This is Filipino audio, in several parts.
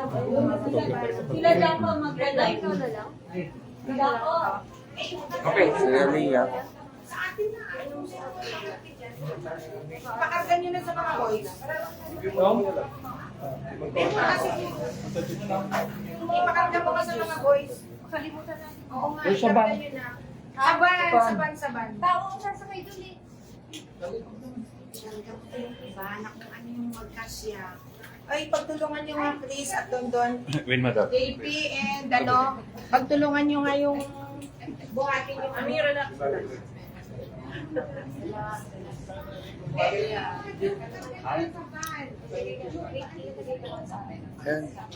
Sila lang po mag-live. Sila po. Okay, Leah. Pakargan nyo na sa mga boys. Ipakargan mo ka sa mga boys. Kalimutan na. Oo nga, ipakargan nyo na. Saban. Tao ko sasakay doon eh. Anak ng ano yung magkasya. Ay, pagtulungan nyo nga Chris at Dondon. Win mo daw. JP and ano, pagtulungan nyo nga yung buhatin yung Amira na. Ayan.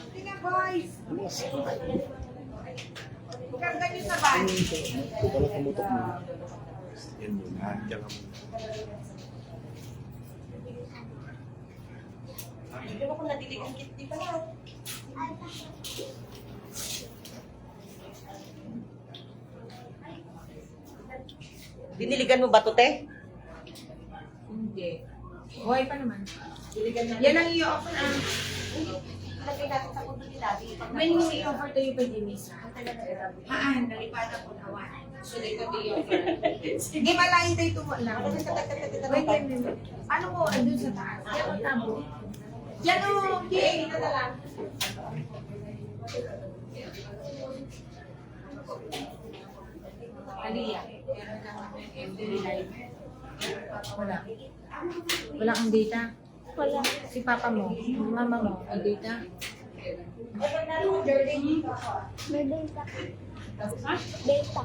Sige boys. Ikargan nyo sa van. Pala tumutok mo. Yan muna. Diyan ka muna. Hindi mo kung nadilig ang kit, di ba na? Diniligan mo ba to, te? Hindi. Buhay pa naman. Yan ang i-offer na. Lagay natin sa pundo nila. When mo i-offer to yung pag-inis na? Nalipatan ko na awan. So, they could i-offer. Hindi malayin tayo tumula. Wait, ano ko, andun sa taas? Yan o, tabo. Yan o, okay. Ito na lang. Aliyah, meron kang MD live. Wala. Wala kang data? Wala. Si papa mo, mama mo, may data? May data. Data.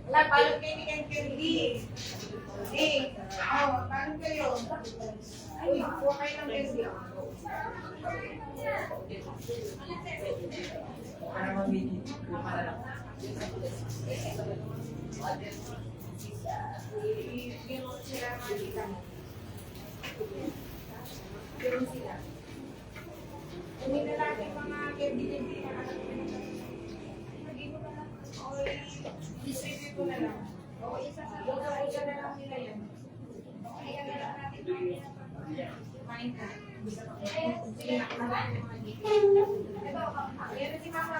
Wala, paano kayo ni Candy? Hey, paano kayo? Uy, kuha kayo ng Candy. Para mamili. Gano'n sila makikita mo. Gano'n sila. Hindi na natin mga Candy na anak mo. Lagi mo na lang. Okay. Distribute ko na lang. O, isa na lang nila yan. Kaya na lang natin kumain ka. Sige na, kumain ka mga gigi. Ito, ayan na si Mama.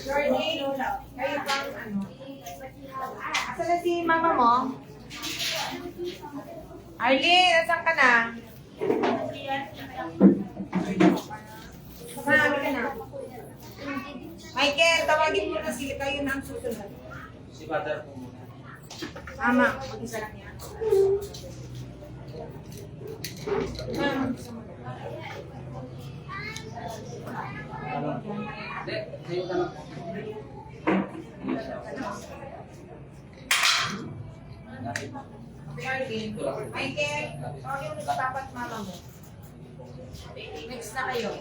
Jordan, kayo bang ano? Asan na si Mama mo? Arlene, asan ka na? Marami ka na. Michael, tawagin mo na sila. Kayo na ang susunod. Si Father po muna. Mama, mag-isa lang yan. Mama, mag-isa mo. Hindi, sa'yo ka lang. Arlene, Michael, tawagin mo na si Papa at Mama mo. Next na kayo.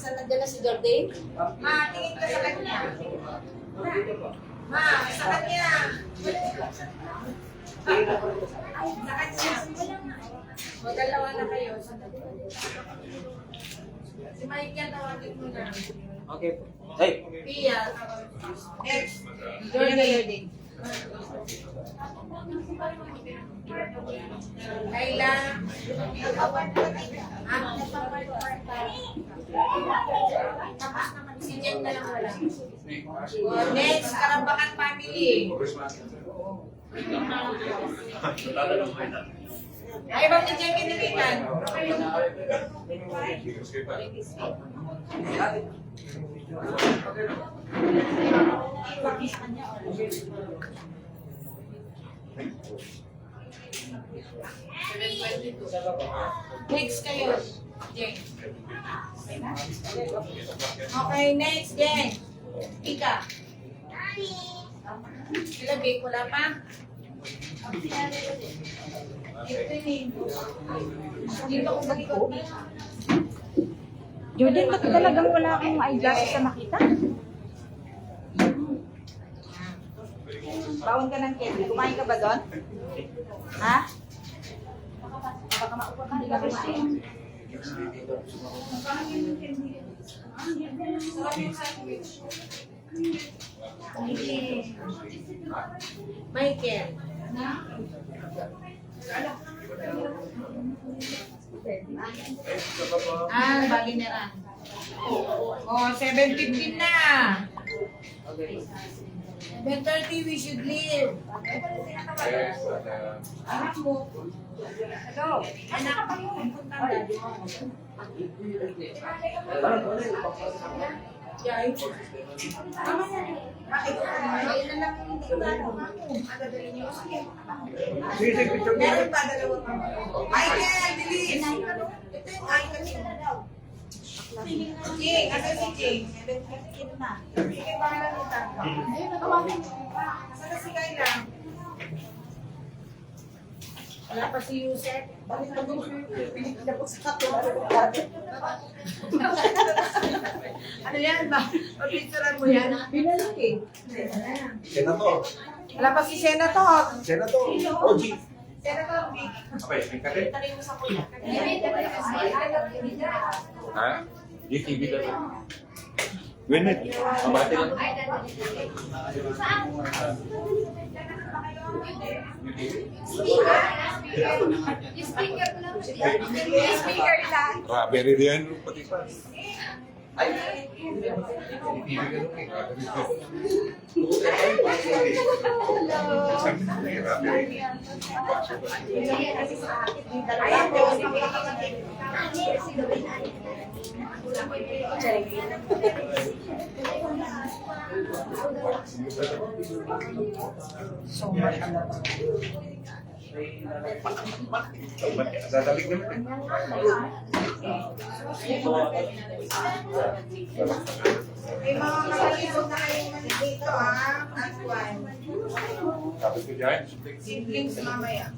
Saan nandiyan na si Jordan? Ma, tingin ka sa kanya. Ma, sa kanya. Sa kanya. Magdalawa na kayo. Si Michael, tawagin mo na. Okay po. Hey! Pia. Next. Jordan. Kayla. Si Jen na lang wala. Next, Karambakan family. Ay, ba't ni Jen kinilikan? Next kayo. Jen. Okay, next, Jen. Ika. Sila, Bake, wala pa? Dito ko balikot. Jordan, ba't talagang wala akong eyeglasses na makita? Baon ka ng candy. Kumain ka ba doon? Ha? Baka maupo ka. Hindi ka kumain. Michael. Bali na lang. Oh, 7:15 na. 7:30 we should leave. Anak mo. Hello. Anak ka pa yung punta na. Jai. Tama na. Bakit? Ilan lang yung hindi ko alam. Agad-alin niyo. Sige. Meron pa dalawa pa. Michael, bilis. Ito yung item na daw. Jing, asa si Jing? Sige, pangalan ni Tanka. Saan si Kayla? Wala pa si Yusef. Bakit na pinigla ko sa ano yan ba? Pag-picturean mo yan? Binalik eh. Senator. Wala pa si Senator. Senator. OG. Senator Vic. Okay, may kape? Tarin mo sa kuya. Ha? Yung TV na rin. Gwyneth, mabati lang. Speaker lang. Very real pati pa. Ay, TV ka nung eh. Sadalig naman eh. May mga makalimutan na kayong nandito ah. That's one. Sabi ko dyan, Siblings mamaya.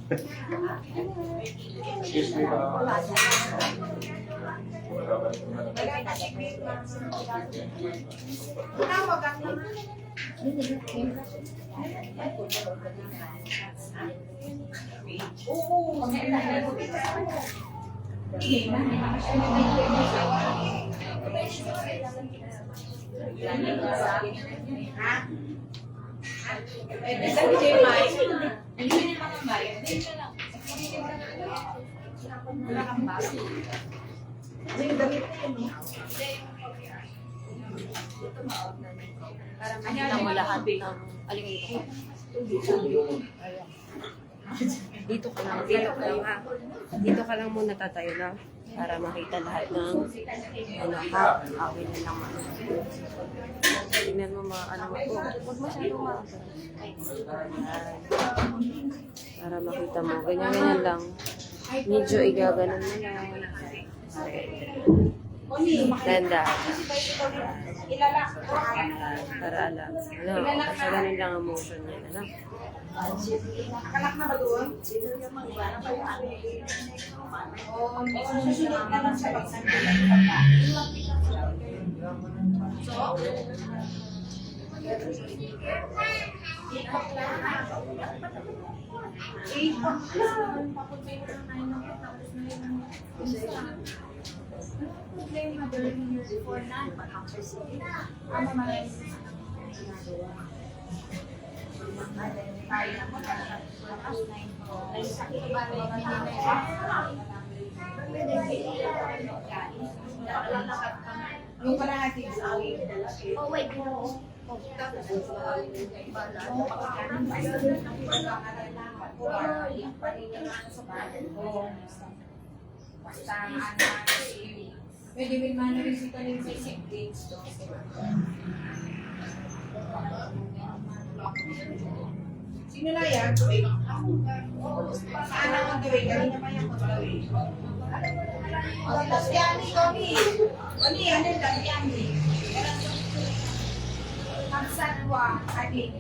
excuse me ba? Wala na si Vic. Tawag ako. Oo. Ha? Pwede sa Jemay. Hindi na mga bayan. Wala kang baso. Yung damit na yun. Para makita mo lahat ng alingay ko. Dito ka lang ha. Dito ka lang muna tatayo na para makita lahat ng ano ha. Okay na lang mga. Tingnan mo mga ano mo. Huwag masyadong maabot. Para makita mo. Ganyan lang. Medyo igaganon mo lang. Tanda. Para alam. Ano, kasi ganun lang ang motion niya. Ano? Nakanak na ba doon? Oo, susunod naman sa pagsabihin. So? Ikot lang. Papunta yung mga tapos na yung play mother years before na, ano man yung ginagawa. Yung kalahati sa akin. Oh, wait. Pwede may manarisita rin sa siblings to. Sino na yan? Saan ang gawin? Kanina pa yan gawin. Tapos yan, Tony. Ano yan? Kapsat wa. Adi.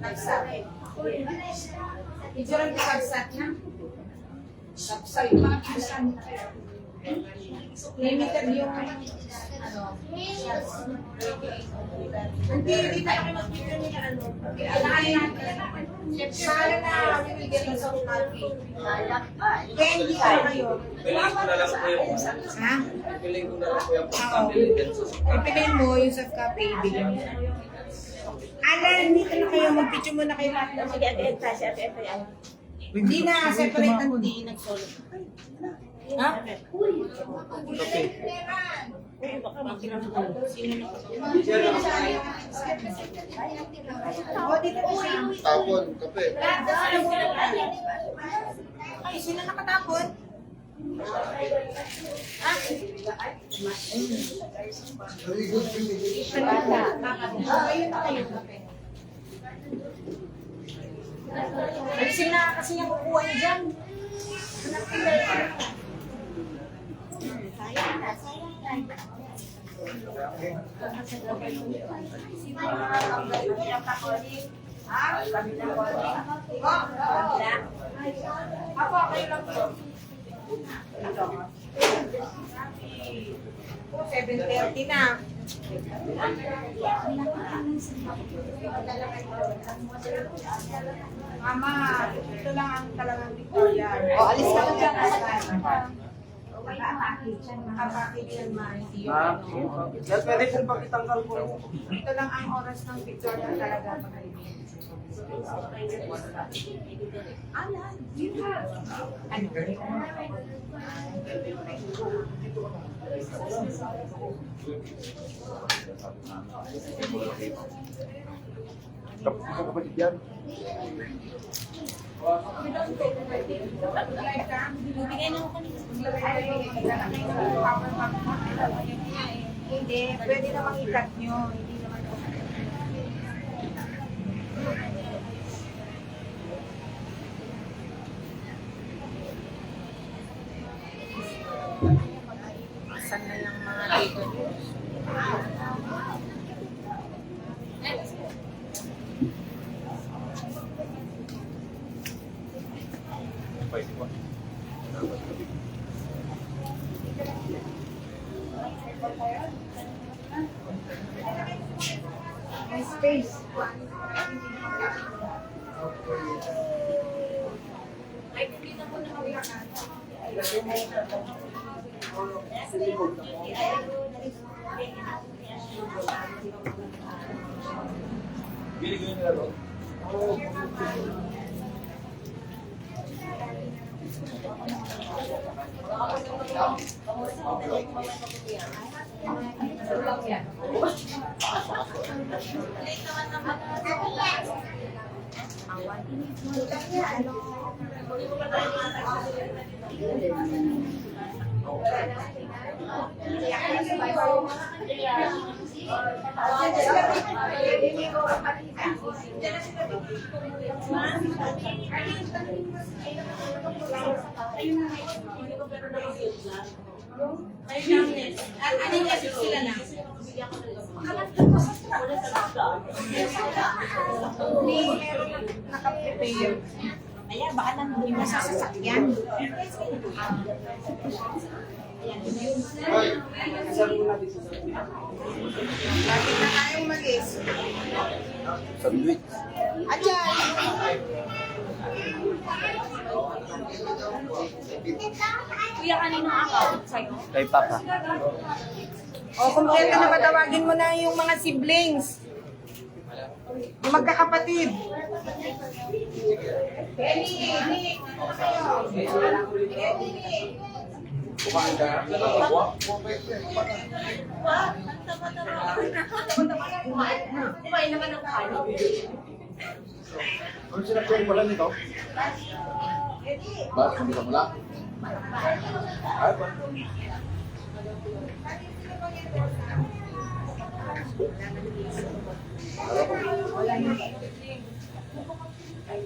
Kapsat. Ijuran ko kapsat na. Kapsat. Mga kapsat. Limited yung hindi tayo mag-picture niya Sana na bibigyan ng soft copy. Kaya hindi kayo. Piling ko na lang po yung Ha? piling ko na lang po yung pagpapili din sa Ipilin mo yung soft copy, ibigay mo. Alan, dito na kayo. Mag-picture muna kayo lahat. Sige, ate. Hindi na, separate ang hindi. Nag-solo. Ha? Tapon, kape. Ay, sino nakatapon? Very good feeling. Ayun na kayo. Alisin na kasi yung kukuha niya dyan. Ako, kayo lang po. 7:30 na. Mama, ito lang ang talagang Victoria. O, alis ka na dyan. Nakapackage yan, ma. Hindi yun. Ah, yan pwede po pakitanggal po. Ito lang ang oras ng Victoria talaga. Kapatid yan. Hindi, pwede namang i-cut nyo. Hindi naman Saan na yung mga dito nyo? May space. Bili ko yung nilaro. Ano yung sila na? Hindi, meron nakaprepare. Ayan, baka nandun Yung sa sasakyan. Hoy, Bakit na tayong mag-is? sandwich. Ajay! Kuya, kanino account sa'yo? Kay Papa. O, kumpleto na ba tawagin mo na yung mga siblings? Yung magkakapatid. Kumain ka. Kumain naman ng kanin. Ano sinapyan pala nito? Bakit hindi ka mula? Ay, ba? Huwag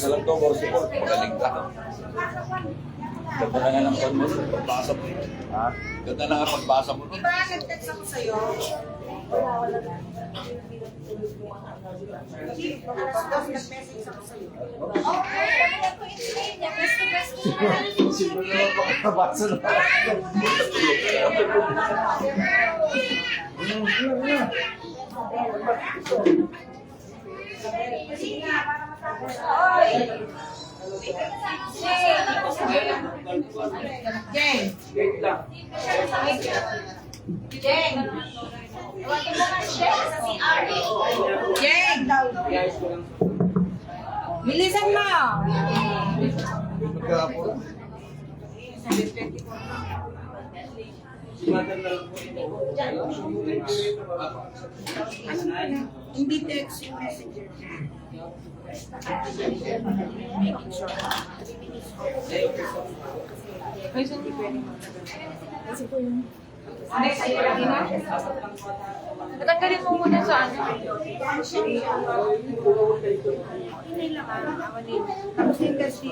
na lang to, bossing. Magaling ka. Ganda na nga ng kon mo. Pagbasa mo. Ha? Ganda na nga pagbasa mo. Di ba nag-text ako sa'yo? Tapos nag-message ako sa'yo. Okay, kami na po in-train niya. Best ko na. Siguro na makakabasa na. Sige nga, para matapos. Oy! Jeng! Wait lang. Jeng! Tawagin mo nga siya sa CR. Jeng! I-ayos ko lang. Bilisan mo! Magkakapon. Si Mother na lang po ito. Hindi text yung messenger. Natanggalin mo muna sa ano. Tapos yung kasi,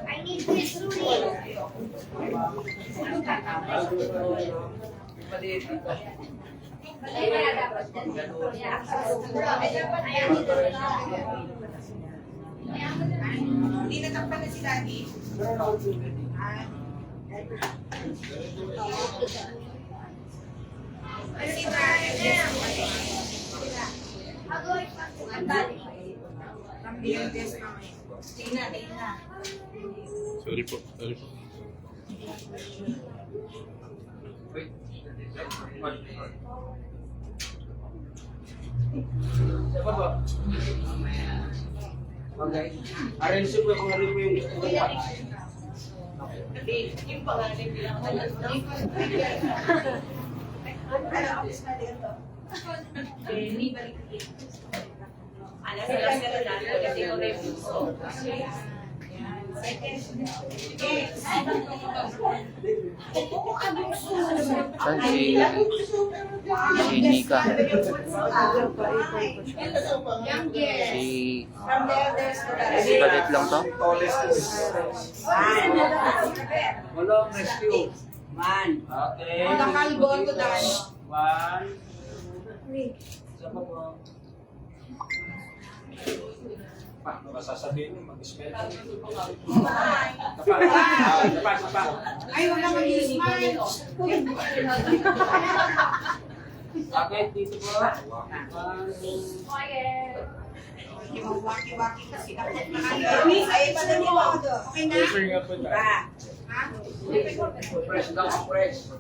I need this Hindi natakpan na si Daddy. Kasi Sorry po. Sorry po. Siapa ba? Okay. Arrange ko kung ano po yung gusto ko. Saan si Nika? Si Badet lang to? Walang rescue. Okay. Nakakalbo ko dahil. One. Siapa po? Baka sasabihin mo, mag-smell. Sapa. Ay, wala mag-smile. Okay, dito po. Hindi mo waki-waki kasi dapat nakalimutan. Ay, padali mo ako doon. Okay na? Ha? Fresh lang, fresh.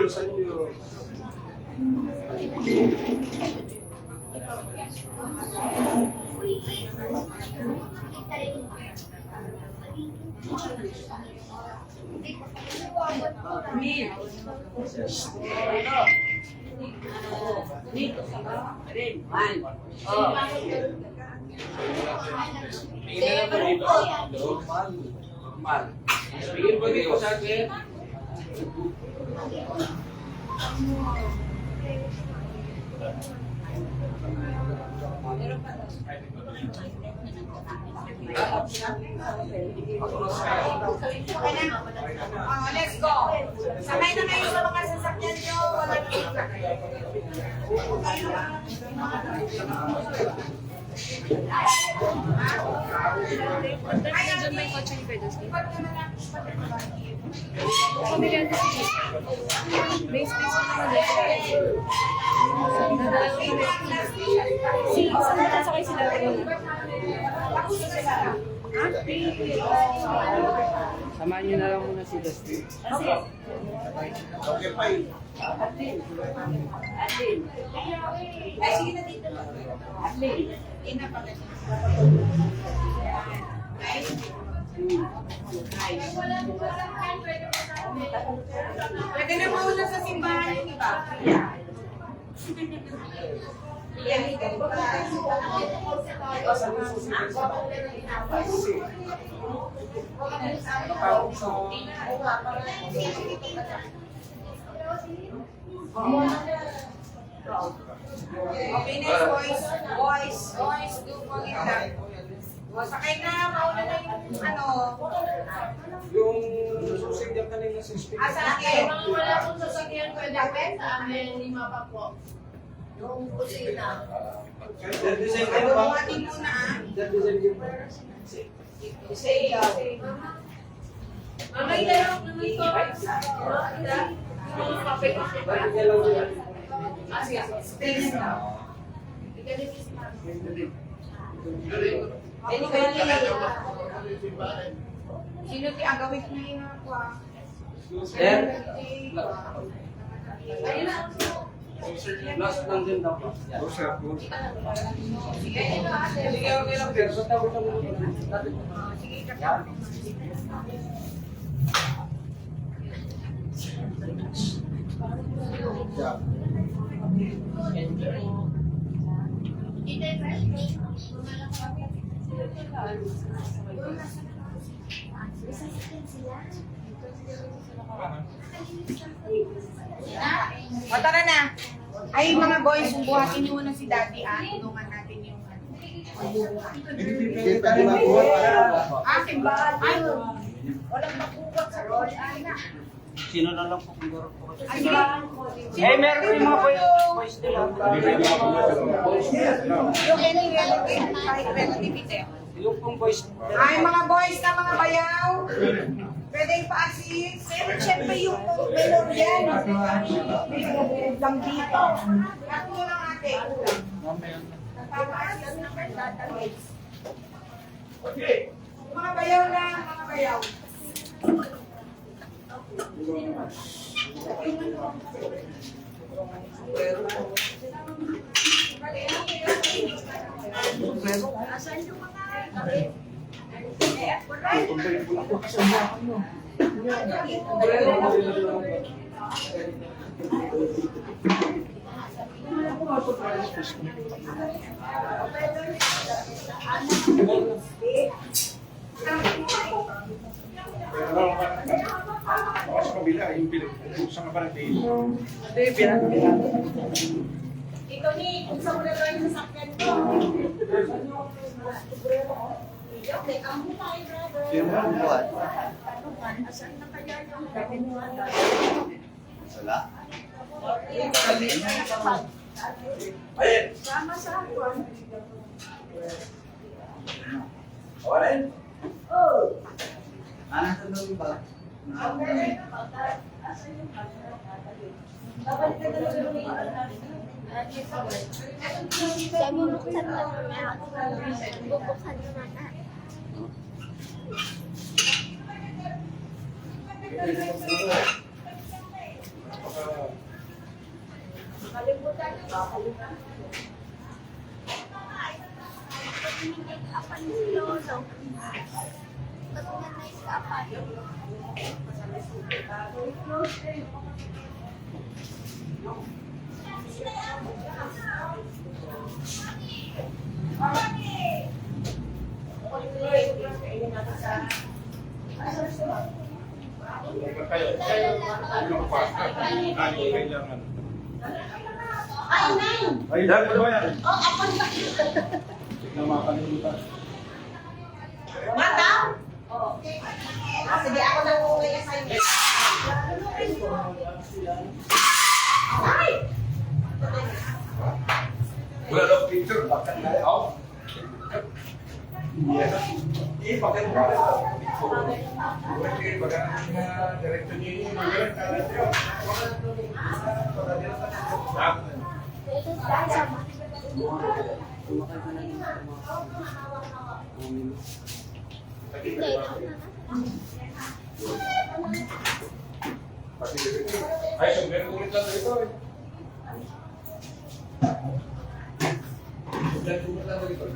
Sanjo. Normal. Speaking po dito sa akin. Let's go. Sakay na kayo sa mga sasakyan nyo. Wala na sila. Nandiyan ba yung kotse ni Pedroski? Pamilyan ko si may space ko naman si isa na sakay sila. Samahan niyo na lang muna si Dusty. Okay, fine. Ay, sige na dito. Ina pa rin. Pwede na mauna sa simbahan, di ba? Yan, ito pa. Okay, next, boys. Boys, do for it lang. O, sakay na, mauna na yung ano. Yung susig niya kanina sa speaker. Sa akin. Wala pong sasakyan ko dapat sa amin, 5 pa po. Yung kusina. That design Ay, ka ba? bumating muna ah. That design ka ba? Say, Mamay dalawang naman po. Mga kape ko. Bakit niya lang yun? Sige. Space na. Anyway, Sino ti agawin na yun ako ah? Then, Ayun na. last lang din daw. Sige, ito ah. Sige, okay lang. Pero sa tawag lang muna. Sige, kakap. O, tara na. Ay, mga boys, buhatin niyo muna si Daddy ah. Tulungan natin yung Hindi pwede makuha para. simbahan. Ay, walang makuha sa roll. Ay, na. Sino na lang po kung garo po? Ay, simbahan ko. Meron ko yung mga boys nila. Yung any relative, kahit relativity. Yung pong boys. Ay, mga boys na mga bayaw. Pwede pa-assist. Siyempre yung melon yan. Lang dito. Ako lang ate. Nagpapa-assist ng database. Mga bayaw lang, mga bayaw. Asan yung mga Sa kabila, yung pinag-uusang ka pa ng day. ito ni, kung sa muna tayo sa sakyan ko. Ang bukay, brother. Yung mga buwan. Asan na kaya yung Wala. sama sa ako? Alright. Ano sa doon ba? Sabi buksan mo na. Bubuksan mo na. Kalimutan. Kapan si Lolo. Ba't nga naisapan? Ay, dahil ba yan? Mata? Sige, ako na may assignment. Wala daw picture, bakit na ako? Iya, bakit na ako? Pwede, baka na direkto niyo yung mga karatyo. Ay, sumber ulit lang ito eh. Sumber ulit lang ito.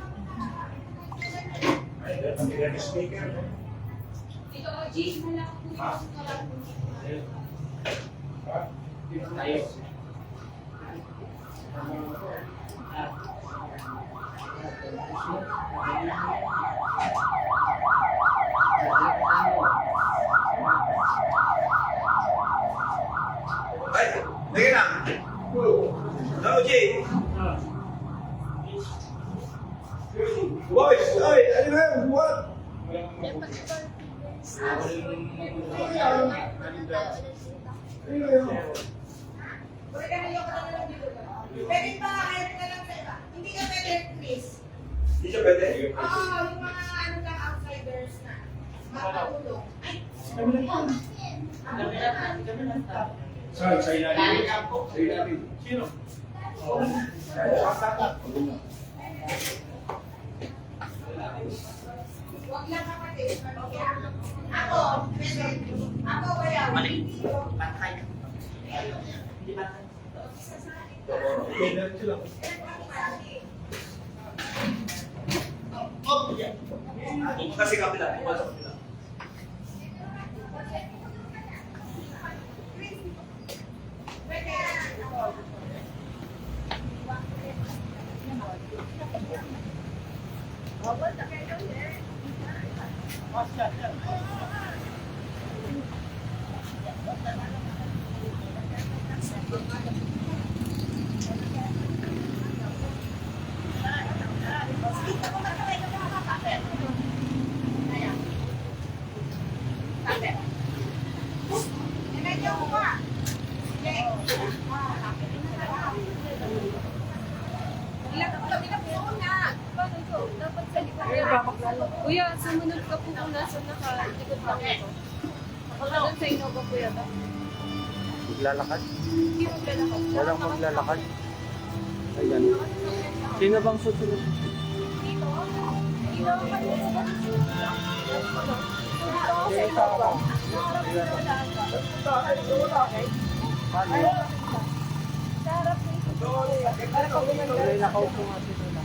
Ay, pati na speaker. Dito ko, G. Ha? Ha? Tayo. Ay, lagi na. No, Jay. Boys, ay, ano na, what? Pwede ka na yung lang dito. Pwede pa kahit ka lang sa iba. Hindi ka pwede, Chris. Hindi siya pwede. Oo, yung mga ano lang outsiders na. Makatulong. Ay, Saan? Sa ilalim. Sa ilalim. Sino? huwag lang kapatid. Ako, pwede. Ako, kaya. Kasi kapila. Kuya, sumunod ka po kung nasa nakalikod lang ito. Baka doon sa Innova po yata. Maglalakad? Hindi mo lalakad. Walang maglalakad. Ayan. Sino bang susunod? Dito? Dito ako pa rin. Dito ako sa Innova. Naharap na wala ka. Paano? Sa harap na ito. Para pag gumanda. May nakaupo nga si Lola.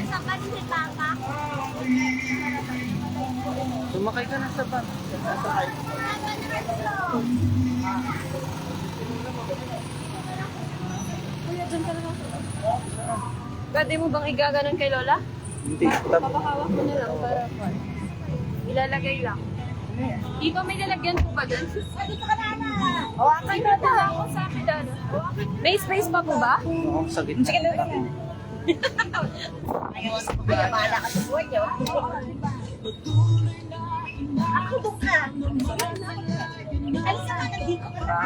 Saan ba si Papa? Sumakay ka na sa van. Sasakay. Kuya, dyan ka na lang. Pwede mo bang igaganon kay Lola? Hindi. Papahawak mo na lang para ilalagay lang. Dito may lalagyan po ba dyan? Dito ka na. Hawakan ka na ako sa akin. Ano? May space pa po ba? Oo, sa gitna. Sige, Lola. Ayaw sa kuya, bahala ka sa buhay niyo. Ako doon ka. Alis ka na dito ka na.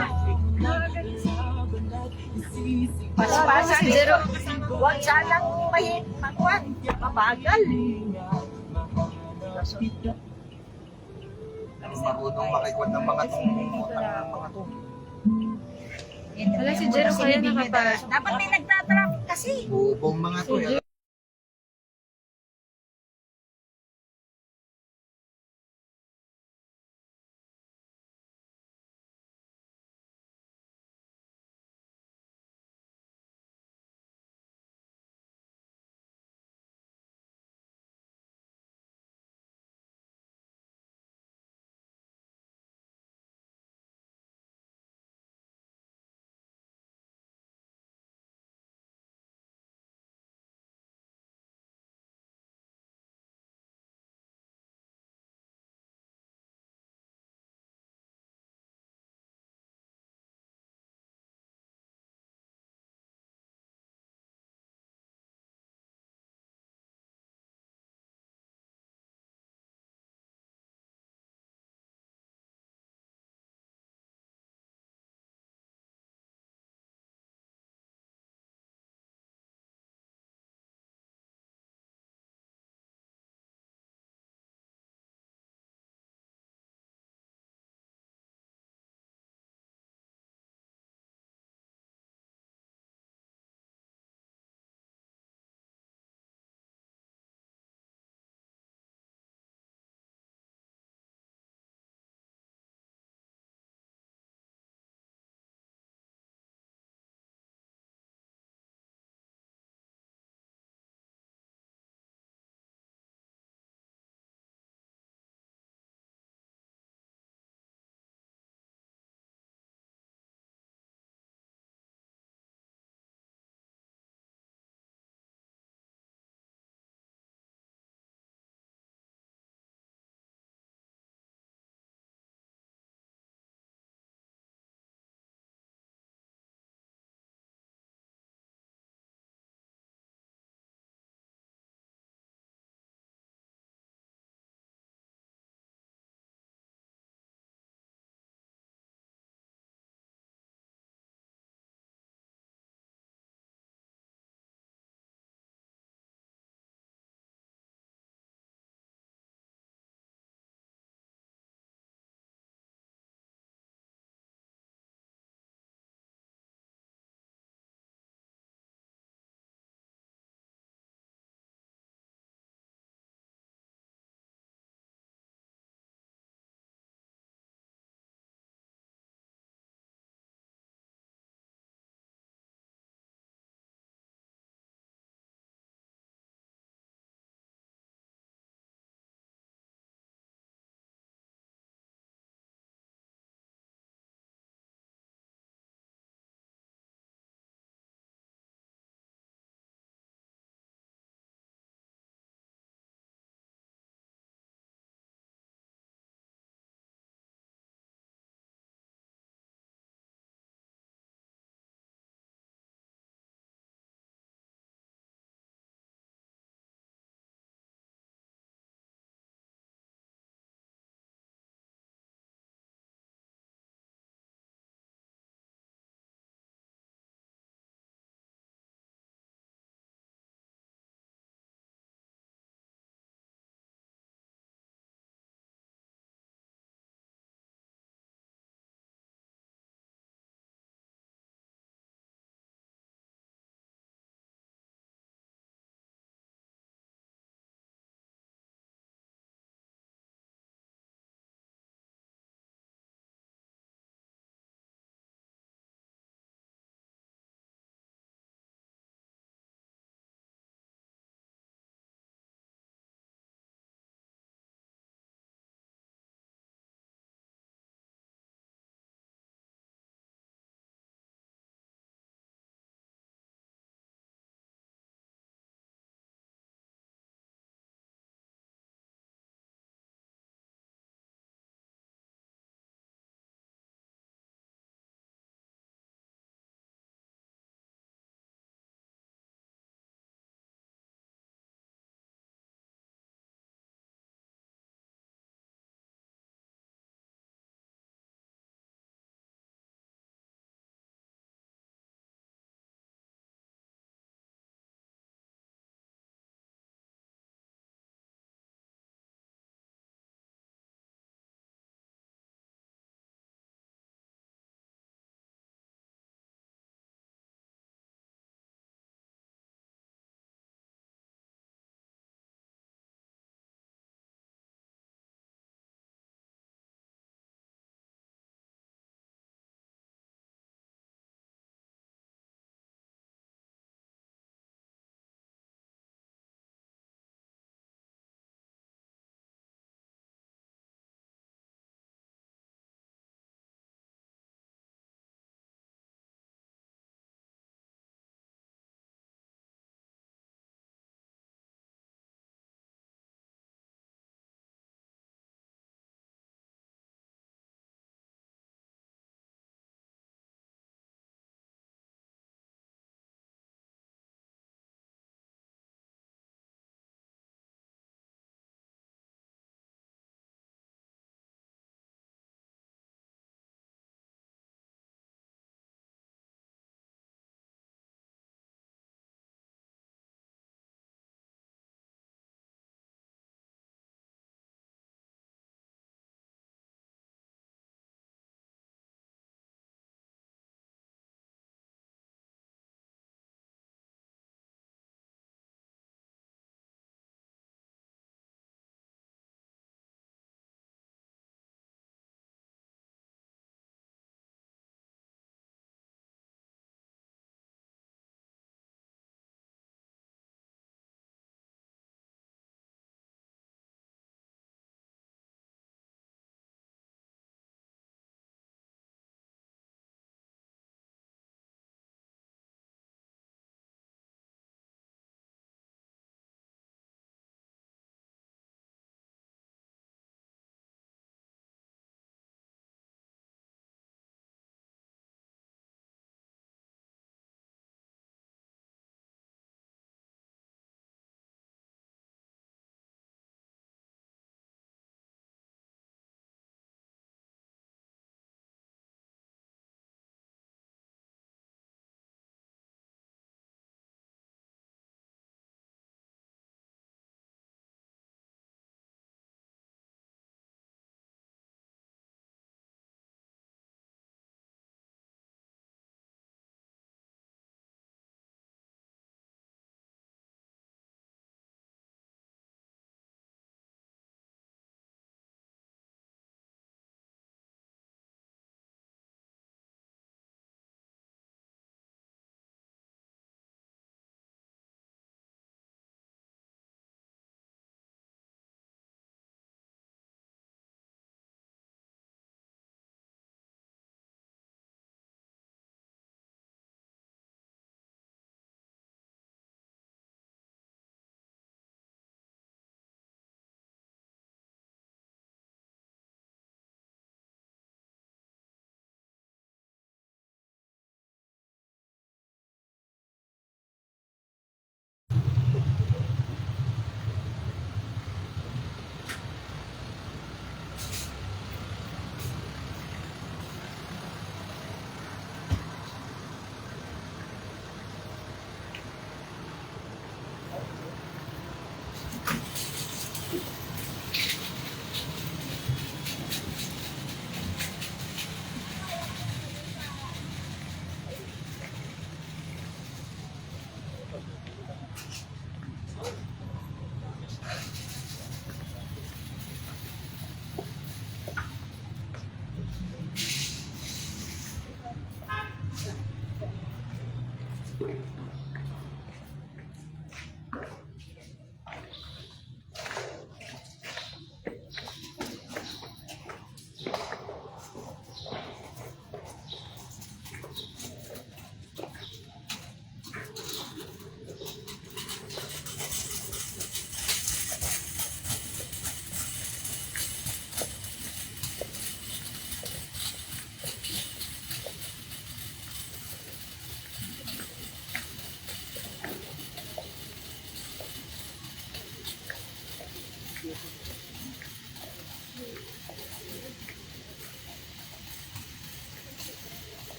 Paspasan, pero huwag sanang magwan. Mabagal. Marunong makikwad ng mga to. Wala si Jero kaya nakapasok. Dapat may nagtatraffic kasi. Bubong mga to. eh.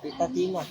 Tita Tina.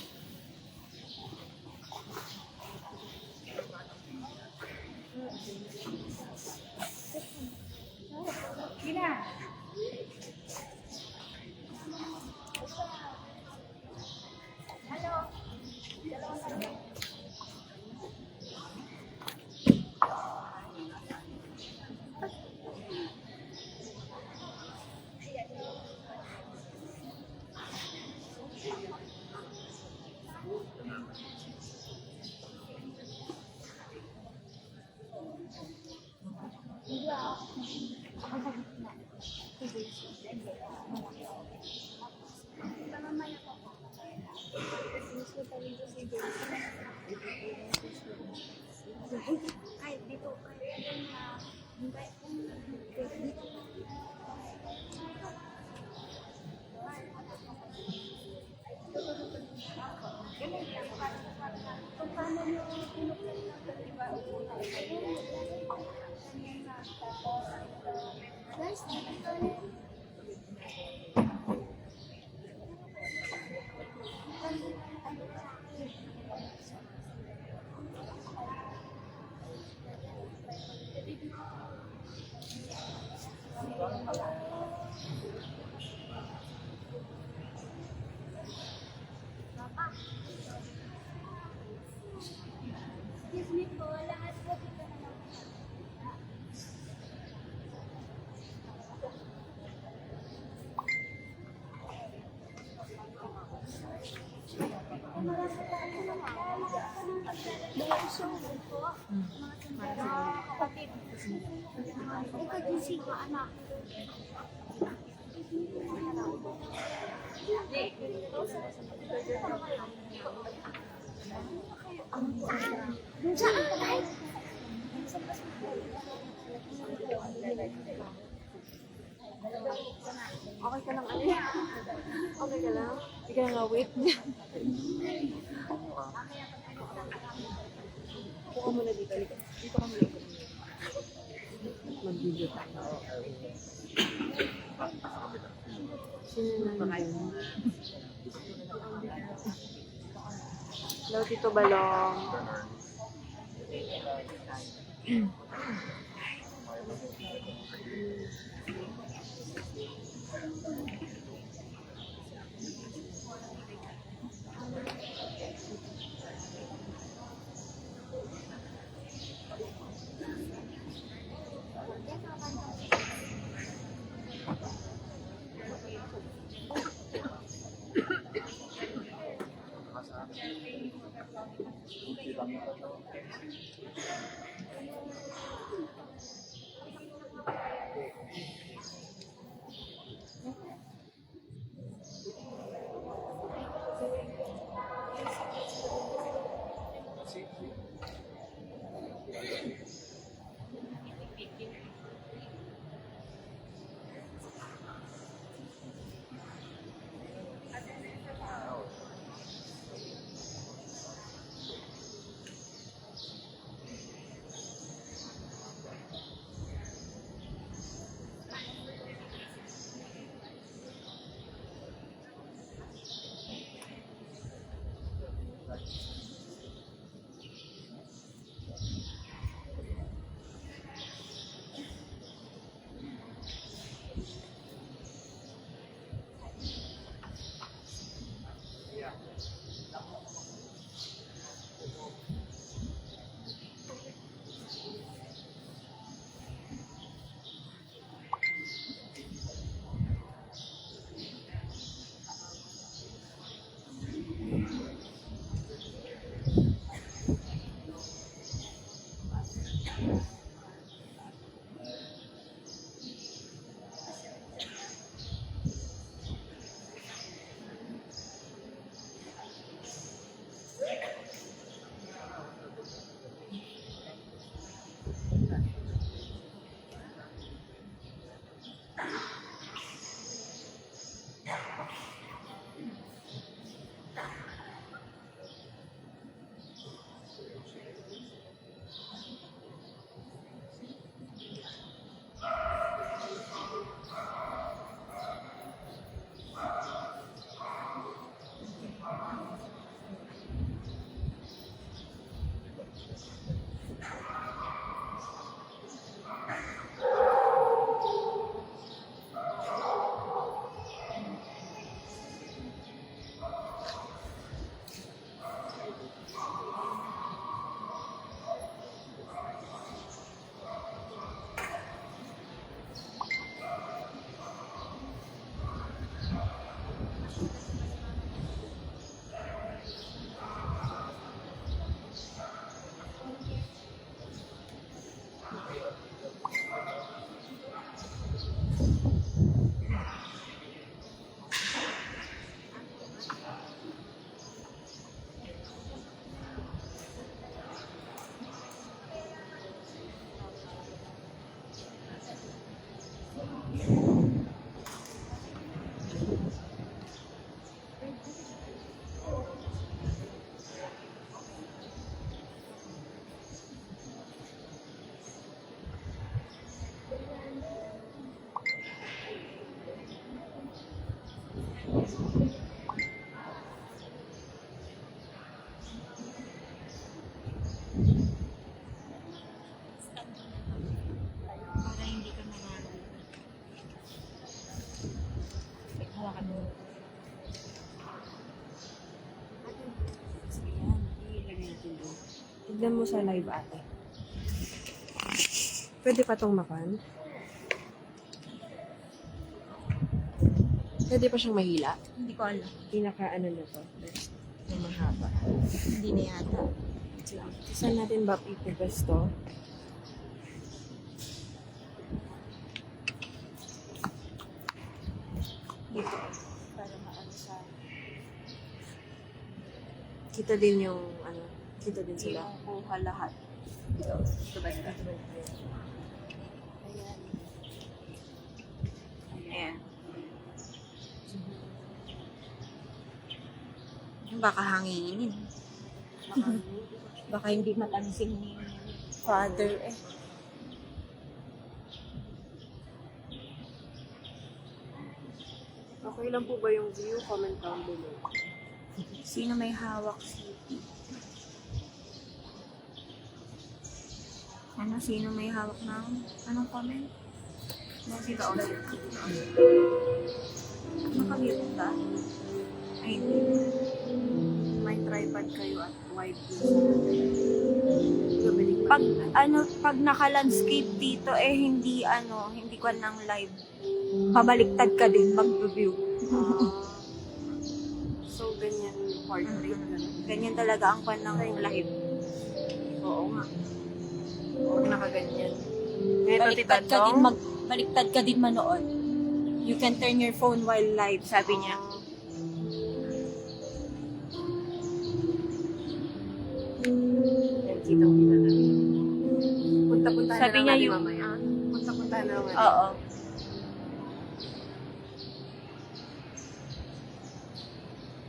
Okay ka lang, ano? Okay ka lang? Hindi ka lang wait. Upo ka muna dito. Dito ka muna. Mag-video tayo. Sino na yun? Hello, Tito Balong. Para hindi ka nanalo. Hawakan mo. Sige yan. Ilagay natin doon. Tignan mo sa live ate. Pwede pa tong makan? Pwede pa siyang mahila? Hindi ko alam. Pinaka ano na to. Yung mahaba. Hindi na yata. Saan natin ba ipipes to? Dito. Para maano sa... Kita din yung ano. Kita din sila. Yung kuha lahat. Ito ba ito? Ayan. Ayan. Baka hanginin. Baka hindi matansing ni father eh. Okay lang po ba yung view? Comment down below. Sino may hawak city? Ano? Sino may hawak ng... Anong comment? Sino ako? Nakamute ka? Ay, hindi. May tripod kayo at wide view. Pag naka-landscape dito eh hindi hindi ko ng live. Pabaliktad ka din mag-review. So, ganyan portrait. Ganyan talaga ang pan ng live. Oo nga. Huwag nakaganyan. Ngayon, Baliktad ka din manood. You can turn your phone while live, sabi niya. Kitang-kita na. Punta-punta na Sabi lang niya natin yung... mamaya. Punta-punta na naman. Oo.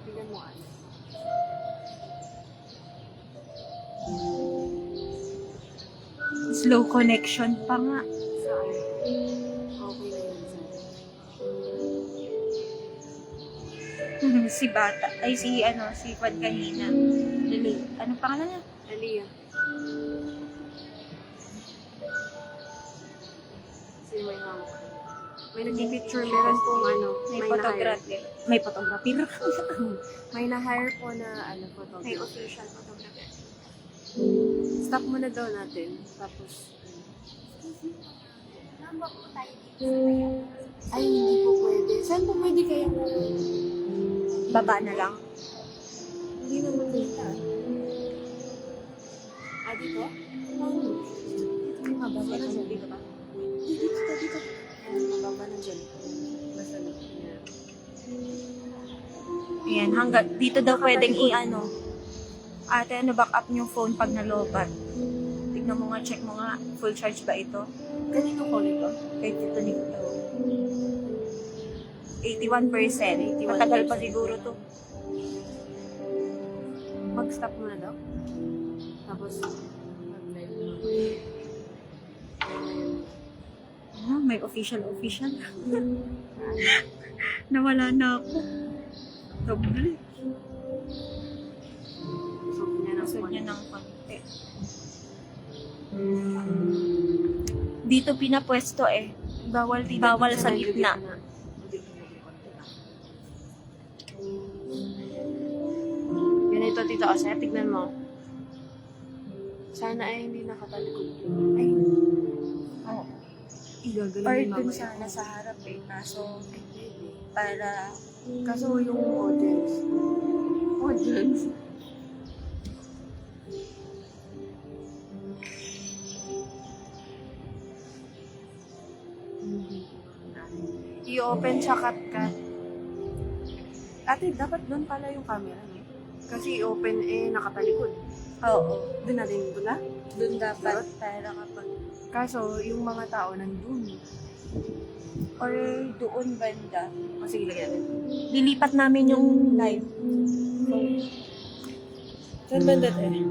Tingnan mo ano. Slow connection pa nga. Saan? Okay na yun. Si Bata. Ay, si Juan kanina. Lili. Ano pangalan niya? Aliyah. Sino may hawak? May nagpipicture, meron pong ano, May na-hire. photographer. May photographer. May na-hire po na ano, May photographer. official photographer. Stop muna daw natin. Tapos, ay, hindi po pwede. Saan po pwede kayo? Baba na lang. Hindi naman kita. Ah, dito? Mababa na siya dito ba? Dito. Ayan, mababa na dyan. Basta na. Ayan, hanggang dito daw pwedeng Ate, back up yung phone pag nalobat. Tignan mo nga, check mo nga, full charge ba ito? Kanino ko nito? Kay Tito Nito. 81%. Matagal pa siguro to. Mag-stop muna daw. Tapos, mag-live. May official. Nawala na ako. Doble. Gusto niya ng konti. Dito pinapwesto eh. Bawal dito. Bawal sa gitna. Ganito, Tito Ose. Tignan mo. Sana ay hindi nakatalikod. Ay. Oh. Igagaling Or yung dun mamaya. sana sa harap eh. Kaso, para... Kaso yung audience. Audience? I-open sa CapCut. Ate, dapat doon pala yung camera, no? Kasi i-open nakatalikod. Oo. Doon natin pula. Dun dapat para kapag... Kaso, yung mga tao nandun. Or doon banda. O, sige, lagyan natin. Lilipat namin yung live. Saan banda tayo?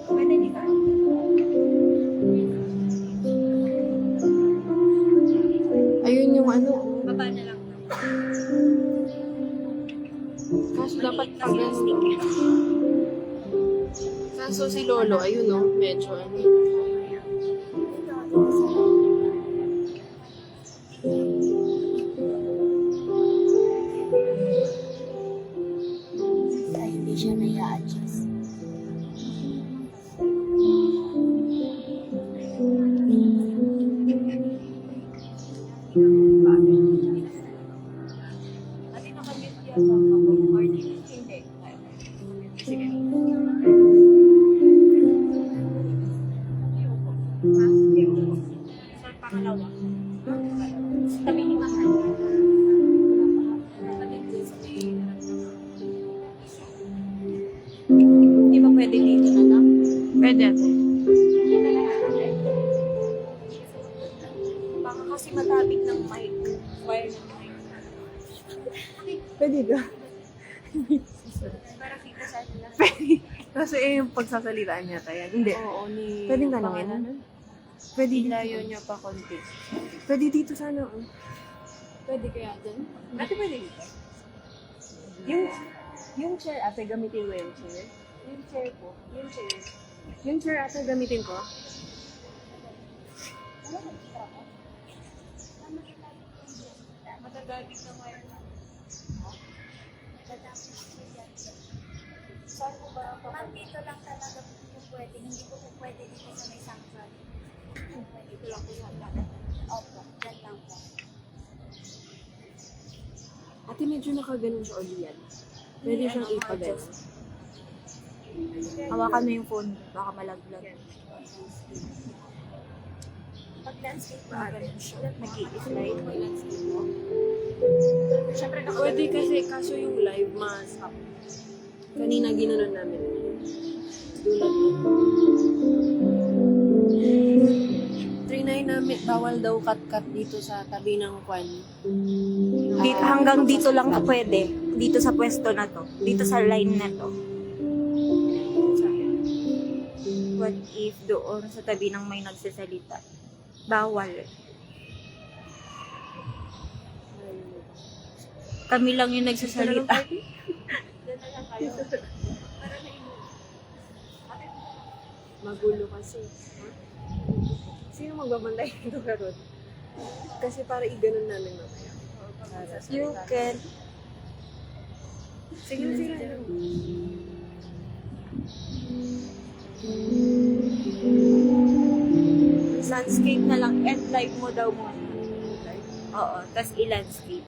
Pwede di ba? Ayun yung ano. Baba na lang. Kaso dapat pag Kaso si Lolo, ayun no, medyo ano. Ay, hindi siya nai-adjust. Ate, nakamute yata ako. Martin, hindi. Sige. Ha? So, pangalawa. Tabi ni Mahal. Di ba pwede dito na lang? Pwede. Baka kasi matabig ng mic. Wire ng mic. Pwede ka. Para kita sa nila. Kasi yung pagsasalitaan niya tayo. Hindi. Oo, ni... Pwedeng ganun. Pwede dito. Ilayo niya pa konti. Pwede dito sana. Pwede kaya dun? Ate, pwede dito. Yung chair, ate, gamitin mo yung chair. Yung chair po. Yung chair. Yung chair, ate, gamitin ko. Matagagit na wire na. Saan po ba ako? Ma'am, dito lang talaga po pwede. Hindi po po pwede dito sa may sanctuary. Dito lang po sa Opo, dyan lang po. Ate, medyo nakaganon siya ulian. Pwede siyang ipaganon. Hawakan mo yung phone. Baka malaglag. Pag landscape po, Ate, nag-i-slide mo yung landscape mo. Siyempre, Pwede kasi, kaso yung live mas kanina ginanon namin. Dulat mo. Trinay namin, bawal daw cut-cut dito sa tabi ng kwan. Dito, hanggang dito lang to pwede. Dito sa pwesto na to. Dito sa line na to. What if doon sa tabi ng may nagsasalita? Bawal. Kami lang yung nagsasalita. Magulo kasi. Ha? Sino magbabantay dito karon? Kasi para i-ganon namin mamaya. Para sa You can. Sige na, sige na. Landscape na lang. End live mo daw muna. Oo. Tapos i-landscape.